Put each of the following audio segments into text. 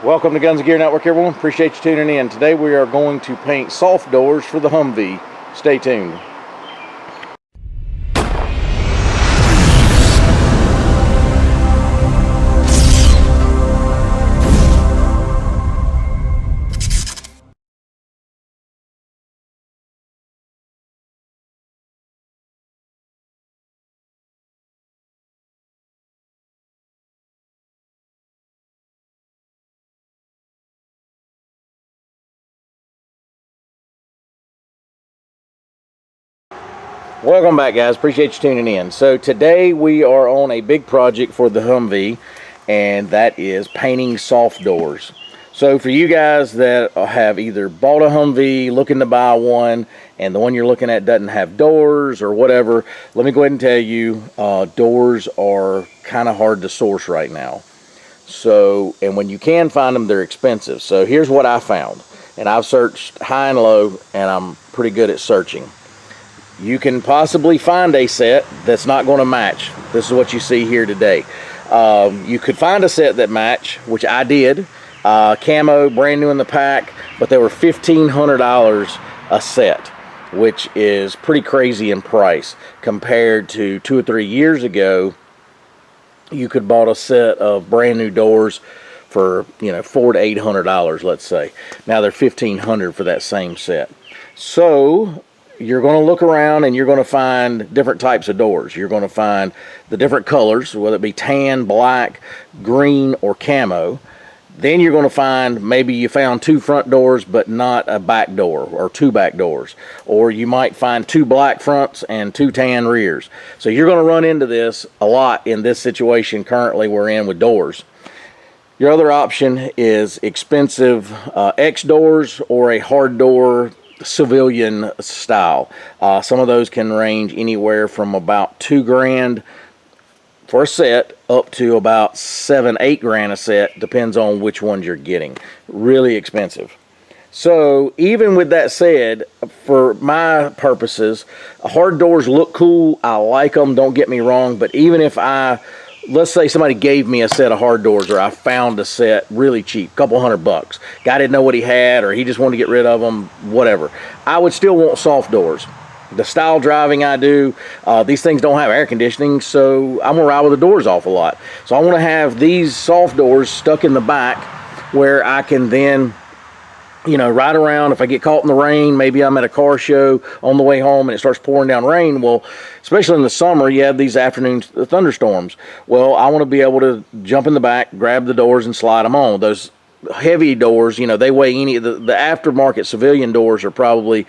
Welcome to Guns and Gear Network, everyone. Appreciate you tuning in. Today we are going to paint soft doors for the Humvee. Stay tuned. Welcome back, guys. Appreciate you tuning in. So today we are on a big project for the Humvee, and that is painting soft doors. So for you guys that have either bought a Humvee, looking to buy one, and the one you're looking at doesn't have doors or whatever, let me go ahead and tell you, doors are kind of hard to source right now. So, and when you can find them, they're expensive. So here's what I found, and I've searched high and low, and I'm pretty good at searching. You can possibly find a set that's not going to match. This is what you see here today. You could find a set that match, which I did. Camo, brand new in the pack, but they were $1,500 a set, which is pretty crazy in price compared to 2 or 3 years ago. You could bought a set of brand new doors for, you know, $400 to $800, let's say. Now they're $1,500 for that same set. So you're going to look around and you're going to find different types of doors. You're going to find the different colors, whether it be tan, black, green, or camo. Then you're going to find maybe you found 2 front doors but not a back door, or 2 back doors. Or you might find 2 black fronts and 2 tan rears. So you're going to run into this a lot in this situation currently we're in with doors. Your other option is expensive X doors or a hard door civilian style. Some of those can range anywhere from about $2 grand for a set up to about $7-8 grand a set, depends on which ones you're getting. Really expensive. So even with that said, for my purposes, hard doors look cool. I like them, don't get me wrong, but even if let's say somebody gave me a set of hard doors, or I found a set really cheap, a couple $100. Guy didn't know what he had, or he just wanted to get rid of them, whatever. I would still want soft doors. The style driving I do, these things don't have air conditioning, so I'm gonna ride with the doors off a lot. So I wanna have these soft doors stuck in the back where I can then, you know, ride around. If I get caught in the rain, maybe I'm at a car show on the way home and it starts pouring down rain. Well, especially in the summer, you have these afternoon thunderstorms. Well, I want to be able to jump in the back, grab the doors, and slide them on. Those heavy doors, you know, they weigh the aftermarket civilian doors are probably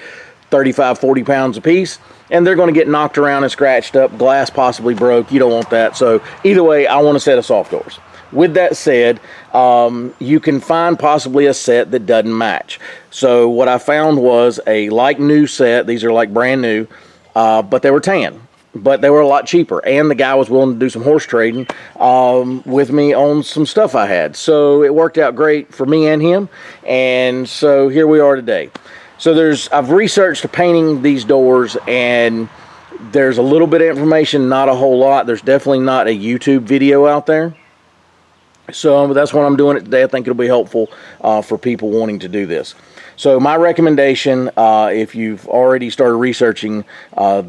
35, 40 pounds a piece, and they're going to get knocked around and scratched up. Glass possibly broke. You don't want that. So either way, I want a set of soft doors. With that said, you can find possibly a set that doesn't match. So what I found was a like new set. These are like brand new, but they were tan, but they were a lot cheaper. And the guy was willing to do some horse trading with me on some stuff I had. So it worked out great for me and him. And so here we are today. So I've researched painting these doors, and there's a little bit of information, not a whole lot. There's definitely not a YouTube video out there. So that's why I'm doing it today. I think it'll be helpful for people wanting to do this. So my recommendation, if you've already started researching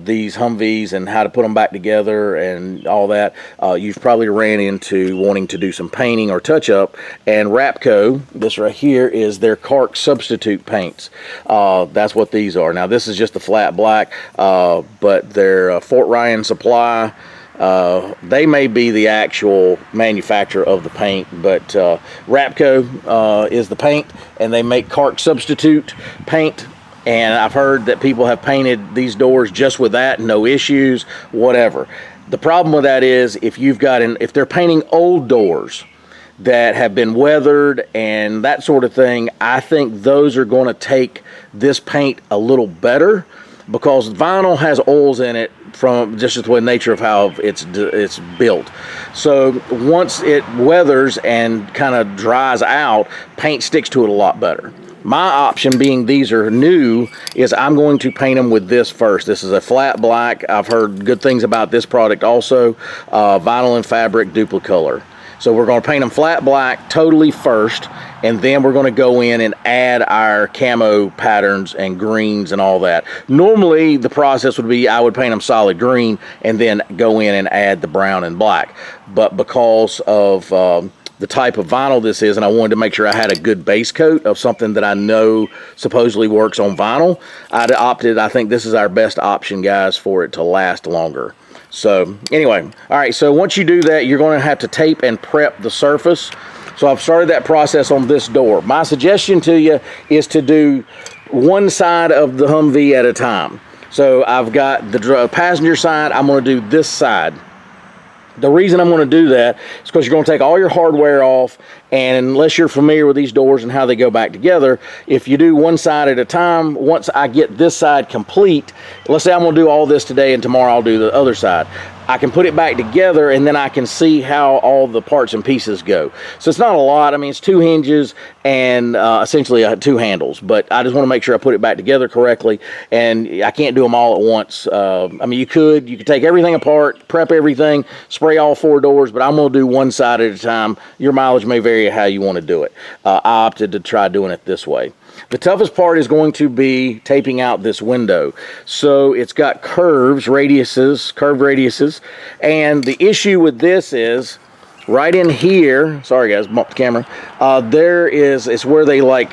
these Humvees and how to put them back together and all that, you've probably ran into wanting to do some painting or touch-up. And Rapco, this right here, is their Caulk substitute paints. That's what these are. Now this is just a flat black, but they're Fort Ryan Supply. They may be the actual manufacturer of the paint, but Rapco is the paint, and they make Caulk substitute paint. And I've heard that people have painted these doors just with that, no issues, whatever. The problem with that is if they're painting old doors that have been weathered and that sort of thing, I think those are going to take this paint a little better, because vinyl has oils in it from just the nature of how it's built. So once it weathers and kind of dries out, paint sticks to it a lot better. My option, being these are new, is I'm going to paint them with this first. This is a flat black. I've heard good things about this product also. Vinyl and fabric duplicolor. So we're going to paint them flat black totally first, and then we're going to go in and add our camo patterns and greens and all that. Normally the process would be I would paint them solid green and then go in and add the brown and black, but because of the type of vinyl this is, and I wanted to make sure I had a good base coat of something that I know supposedly works on vinyl, I think this is our best option, guys, for it to last longer. So anyway, all right, so once you do that, you're going to have to tape and prep the surface. So I've started that process on this door. My suggestion to you is to do one side of the Humvee at a time. So I've got the passenger side, I'm going to do this side. The reason I'm going to do that is because you're going to take all your hardware off, and unless you're familiar with these doors and how they go back together, if you do one side at a time, once I get this side complete, let's say I'm going to do all this today and tomorrow I'll do the other side, I can put it back together and then I can see how all the parts and pieces go. So it's not a lot. I mean, it's 2 hinges and essentially 2 handles, but I just want to make sure I put it back together correctly, and I can't do them all at once. I mean, you could take everything apart, prep everything, spray all 4 doors, but I'm going to do one side at a time. Your mileage may vary how you want to do it. I opted to try doing it this way. The toughest part is going to be taping out this window. So it's got curved radiuses, and the issue with this is right in here, sorry guys, bumped the camera, it's where they like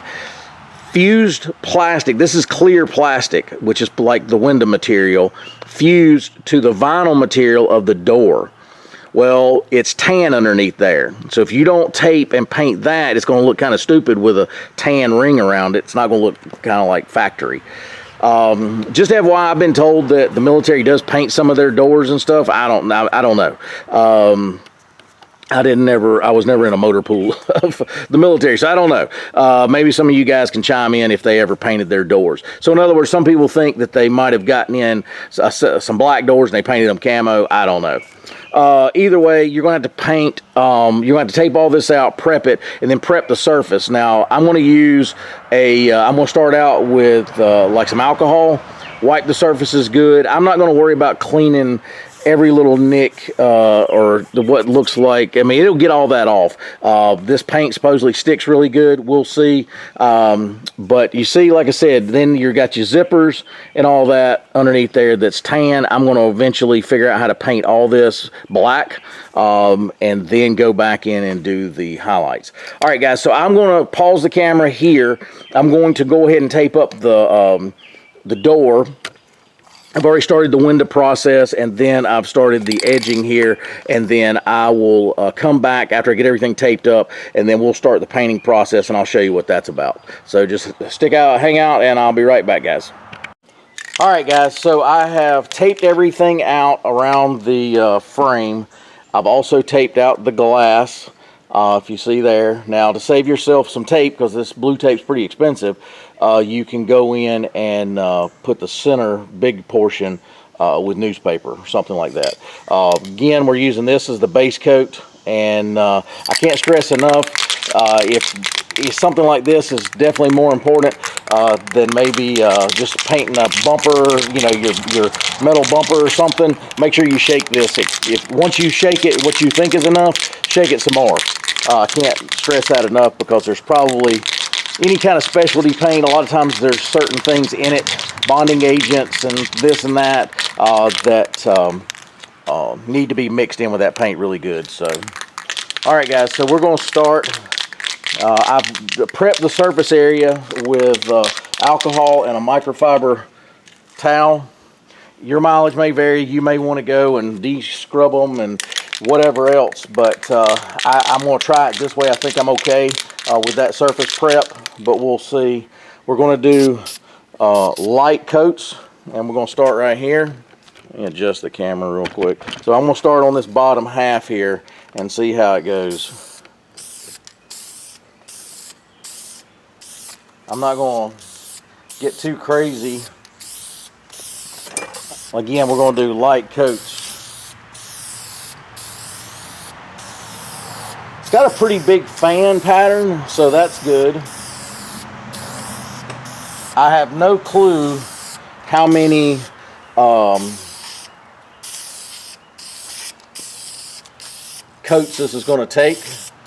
fused plastic. This is clear plastic, which is like the window material, fused to the vinyl material of the door. Well, it's tan underneath there. So if you don't tape and paint that, it's going to look kind of stupid with a tan ring around it. It's not going to look kind of like factory. Just FYI, I've been told that the military does paint some of their doors and stuff. I don't know. I was never in a motor pool of the military, so I don't know. Maybe some of you guys can chime in if they ever painted their doors. So in other words, some people think that they might have gotten in some black doors and they painted them camo. I don't know. Either way, you're going to have to paint, you're going to have to tape all this out, prep it, and then prep the surface. Now, I'm going to use I'm going to start out with like some alcohol, wipe the surfaces good. I'm not going to worry about cleaning every little nick or what looks like, I mean, it'll get all that off. This paint supposedly sticks really good. We'll see. But you see, like I said, then you got your zippers and all that underneath there that's tan. I'm going to eventually figure out how to paint all this black and then go back in and do the highlights. All right, guys, so I'm going to pause the camera here. I'm going to go ahead and tape up the door. I've already started the window process, and then I've started the edging here, and then I will come back after I get everything taped up, and then we'll start the painting process, and I'll show you what that's about. So just hang out, and I'll be right back, guys. All right, guys, so I have taped everything out around the frame. I've also taped out the glass, if you see there. Now, to save yourself some tape, because this blue tape's pretty expensive, you can go in and put the center big portion with newspaper or something like that. Again, we're using this as the base coat, and I can't stress enough, if something like this is definitely more important than maybe just painting a bumper, you know, your metal bumper or something. Make sure you shake this. If once you shake it, what you think is enough, shake it some more. I can't stress that enough, because there's probably any kind of specialty paint, a lot of times there's certain things in it, bonding agents and this and that, need to be mixed in with that paint really good. So, all right, guys, so we're going to start. I've prepped the surface area with alcohol and a microfiber towel. Your mileage may vary. You may want to go and de-scrub them and whatever else, but I'm going to try it this way. I think I'm okay with that surface prep, but we'll see. We're going to do light coats, and we're going to start right here. Let me adjust the camera real quick. So I'm going to start on this bottom half here and see how it goes. I'm not going to get too crazy. Again, we're going to do light coats. It's got a pretty big fan pattern, so that's good. I have no clue how many coats coats this is going to take.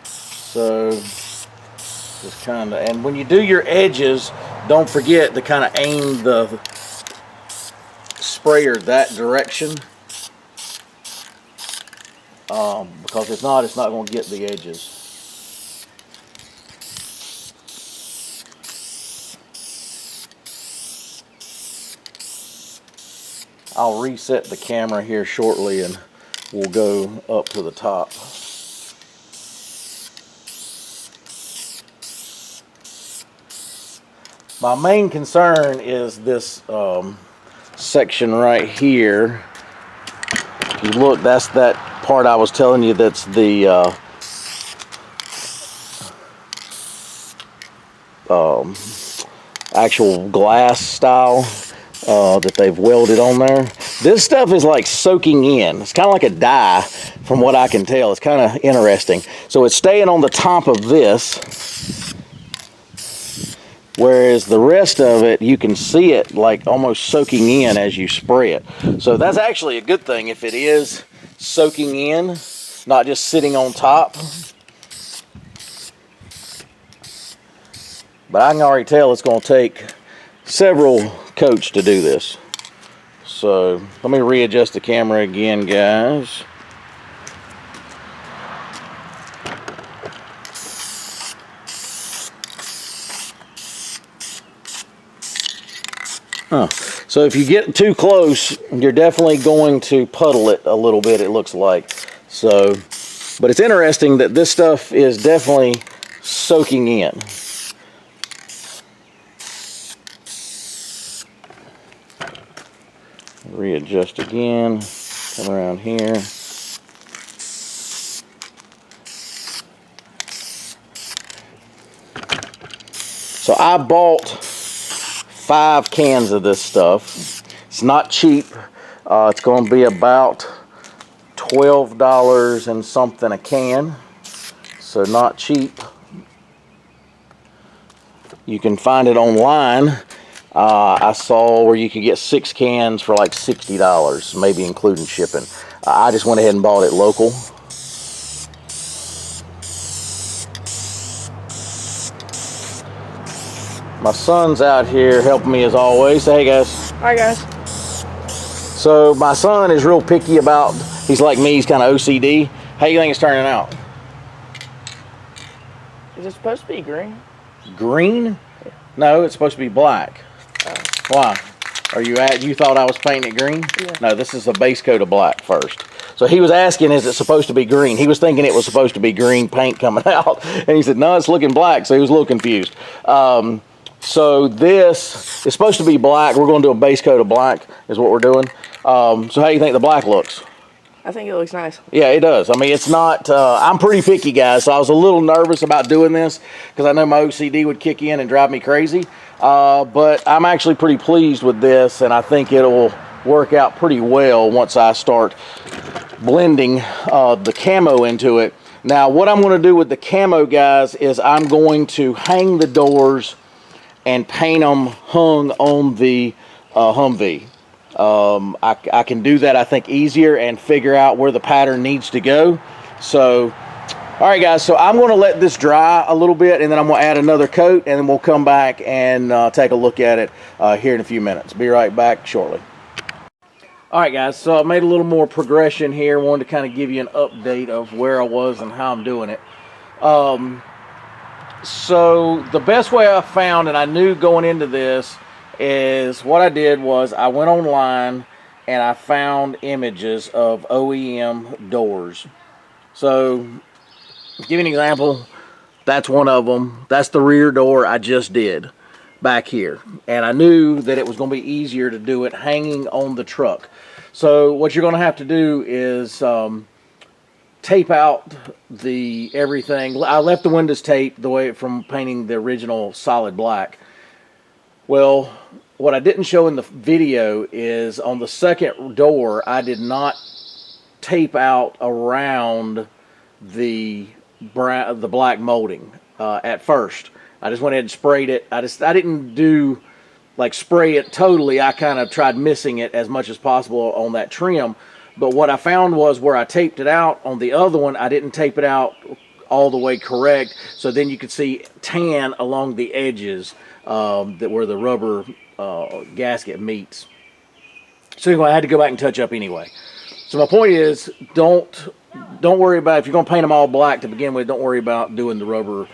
So just kind of, and when you do your edges, don't forget to kind of aim the sprayer that direction, because if not, it's not going to get the edges. I'll reset the camera here shortly and we'll go up to the top. My main concern is this section right here. If you look, that's that part I was telling you, that's the actual glass style that they've welded on there. This stuff is like soaking in. It's kind of like a dye from what I can tell. It's kind of interesting. So it's staying on the top of this, whereas the rest of it, you can see it like almost soaking in as you spray it. So that's actually a good thing if it is soaking in, not just sitting on top. But I can already tell it's going to take several coats to do this. So let me readjust the camera again, guys. So if you get too close, you're definitely going to puddle it a little bit, it looks like. So, but it's interesting that this stuff is definitely soaking in. Readjust again, come around here. So I bought 5 cans of this stuff. It's not cheap. It's going to be about $12 and something a can. So not cheap. You can find it online. I saw where you could get 6 cans for like $60, maybe including shipping. I just went ahead and bought it local. My son's out here helping me as always. Say hey guys. Hi guys. So my son is real picky about, he's like me, he's kind of OCD. How do you think it's turning out? Is it supposed to be green? Green? Yeah. No, it's supposed to be black. Why? Are you you thought I was painting it green? Yeah. No, this is a base coat of black first. So he was asking, is it supposed to be green? He was thinking it was supposed to be green paint coming out. And he said, no, it's looking black. So he was a little confused. So this is supposed to be black. We're going to do a base coat of black is what we're doing. So how do you think the black looks? I think it looks nice. Yeah, it does. I mean, it's not, I'm pretty picky, guys, so I was a little nervous about doing this because I know my OCD would kick in and drive me crazy. But I'm actually pretty pleased with this, and I think it'll work out pretty well once I start blending the camo into it. Now, what I'm going to do with the camo, guys, is I'm going to hang the doors and paint them hung on the Humvee. I can do that, I think, easier and figure out where the pattern needs to go. So, all right, guys, so I'm going to let this dry a little bit, and then I'm going to add another coat, and then we'll come back and take a look at it here in a few minutes. Be right back shortly. All right, guys, so I made a little more progression here. Wanted to kind of give you an update of where I was and how I'm doing it. So the best way I found, and I knew going into this, is what I did was I went online and I found images of OEM doors. So give you an example, that's one of them. That's the rear door I just did back here, and I knew that it was going to be easier to do it hanging on the truck. So what you're going to have to do is tape out the everything. I left the windows taped the way from painting the original solid black. Well, what I didn't show in the video is on the second door, I did not tape out around the black molding at first. I just went ahead and sprayed it. I didn't do like spray it totally. I kind of tried missing it as much as possible on that trim. But what I found was where I taped it out on the other one, I didn't tape it out all the way correct. So then you could see tan along the edges that where the rubber gasket meets. So anyway, I had to go back and touch up anyway. So my point is, don't worry about, if you're going to paint them all black to begin with, don't worry about doing the rubber,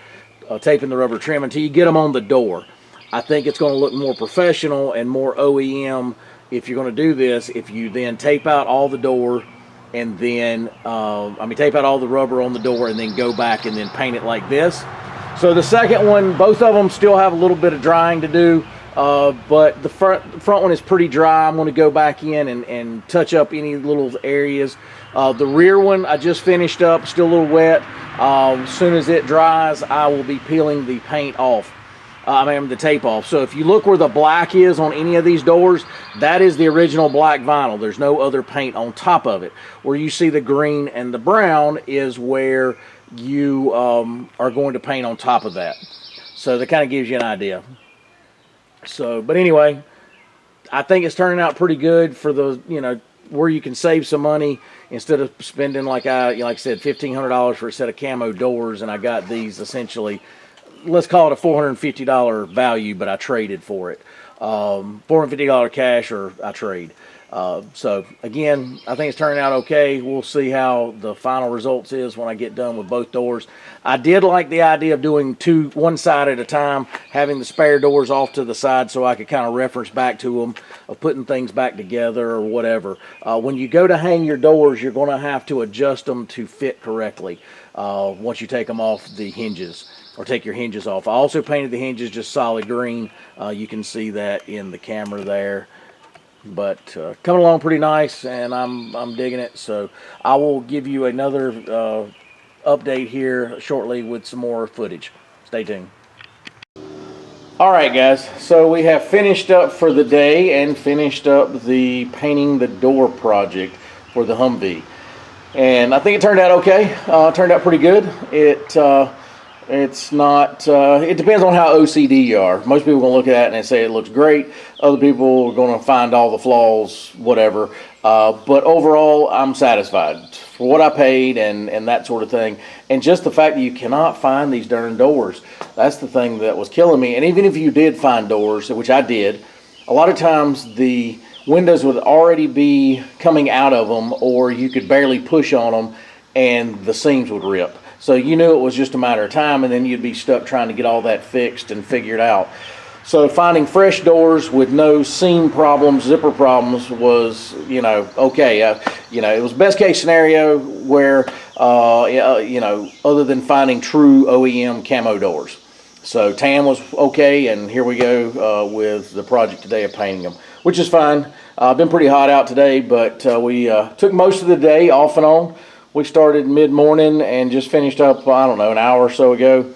taping the rubber trim until you get them on the door. I think it's going to look more professional and more OEM if you're going to do this, if you then tape out all the door and then, tape out all the rubber on the door and then go back and then paint it like this. So the second one, both of them still have a little bit of drying to do. But the front one is pretty dry. I'm going to go back in and touch up any little areas. The rear one I just finished up, still a little wet. As soon as it dries, I will be peeling the paint off. The tape off. So if you look where the black is on any of these doors, that is the original black vinyl. There's no other paint on top of it. Where you see the green and the brown is where you are going to paint on top of that. So that kind of gives you an idea. So, but anyway, I think it's turning out pretty good for the, where you can save some money instead of spending, like I said, $1,500 for a set of camo doors, and I got these essentially, let's call it a $450 value, but I traded for it. $450 cash or I trade. So again, I think it's turning out okay. We'll see how the final results is when I get done with both doors. I did like the idea of doing one side at a time, having the spare doors off to the side so I could kind of reference back to them, of putting things back together or whatever. When you go to hang your doors, you're going to have to adjust them to fit correctly once you take them off the hinges, or take your hinges off. I also painted the hinges just solid green. You can see that in the camera there. But coming along pretty nice, and I'm digging it. So I will give you another update here shortly with some more footage. Stay tuned. All right, guys. So we have finished up for the day and finished up the painting the door project for the Humvee, and I think it turned out okay. Turned out pretty good. It's not, it depends on how OCD you are. Most people are going to look at it and say it looks great. Other people are going to find all the flaws, whatever. But overall, I'm satisfied for what I paid and that sort of thing. And just the fact that you cannot find these darn doors, that's the thing that was killing me. And even if you did find doors, which I did, a lot of times the windows would already be coming out of them, or you could barely push on them and the seams would rip. So you knew it was just a matter of time, and then you'd be stuck trying to get all that fixed and figured out. So finding fresh doors with no seam problems, zipper problems was, okay. It was best case scenario where, other than finding true OEM camo doors. So tan was okay, and here we go with the project today of painting them, which is fine. Been pretty hot out today, but we took most of the day off and on. We started mid-morning and just finished up, I don't know, an hour or so ago.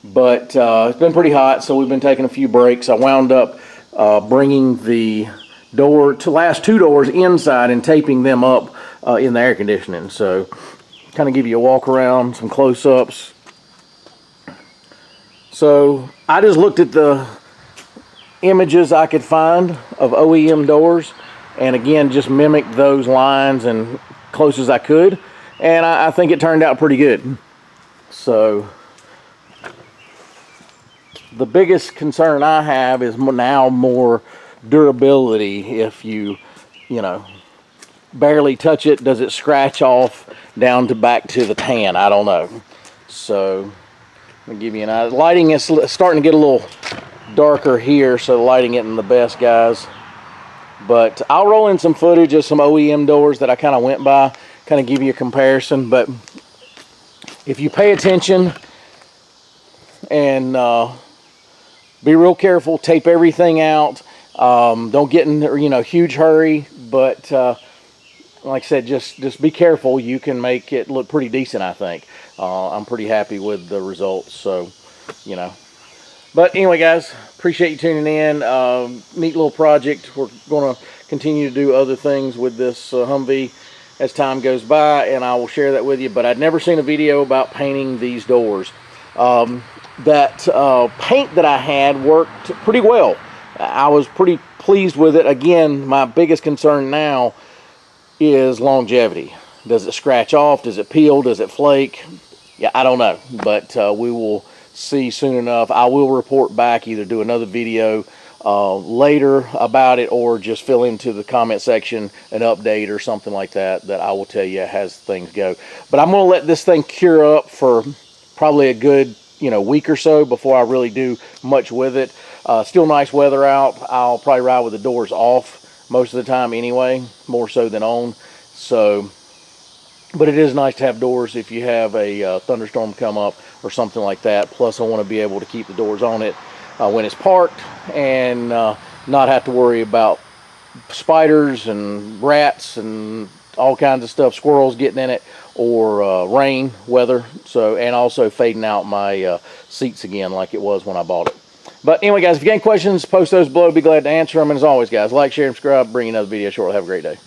But it's been pretty hot, so we've been taking a few breaks. I wound up bringing the last two doors inside and taping them up in the air conditioning. So kind of give you a walk around, some close-ups. So I just looked at the images I could find of OEM doors, and again, just mimicked those lines and close as I could. And I think it turned out pretty good. So the biggest concern I have is now more durability. If you barely touch it, does it scratch off down to back to the tan? I don't know. So let me give you an idea. Lighting is starting to get a little darker here, so the lighting isn't the best, guys. But I'll roll in some footage of some OEM doors that I kind of went by, kind of give you a comparison. But if you pay attention and be real careful, tape everything out, don't get in huge hurry, but like I said, just be careful. You can make it look pretty decent, I think. I'm pretty happy with the results. So but anyway, guys, appreciate you tuning in. Neat little project. We're going to continue to do other things with this Humvee as time goes by, and I will share that with you. But I'd never seen a video about painting these doors. That paint that I had worked pretty well. I was pretty pleased with it. Again, my biggest concern now is longevity. Does it scratch off? Does it peel? Does it flake? Yeah, I don't know, but we will see soon enough. I will report back, either do another video later about it, or just fill into the comment section an update or something like that, that I will tell you as things go. But I'm going to let this thing cure up for probably a good week or so before I really do much with it. Still nice weather out. I'll probably ride with the doors off most of the time anyway, more so than on. So, but it is nice to have doors if you have a thunderstorm come up or something like that. Plus I want to be able to keep the doors on it when it's parked, and not have to worry about spiders and rats and all kinds of stuff, squirrels getting in it, or rain, weather. So, and also fading out my seats again like it was when I bought it. But anyway, guys, if you got any questions, post those below. Be glad to answer them. And as always, guys, like, share, and subscribe. Bring you another video shortly. Have a great day.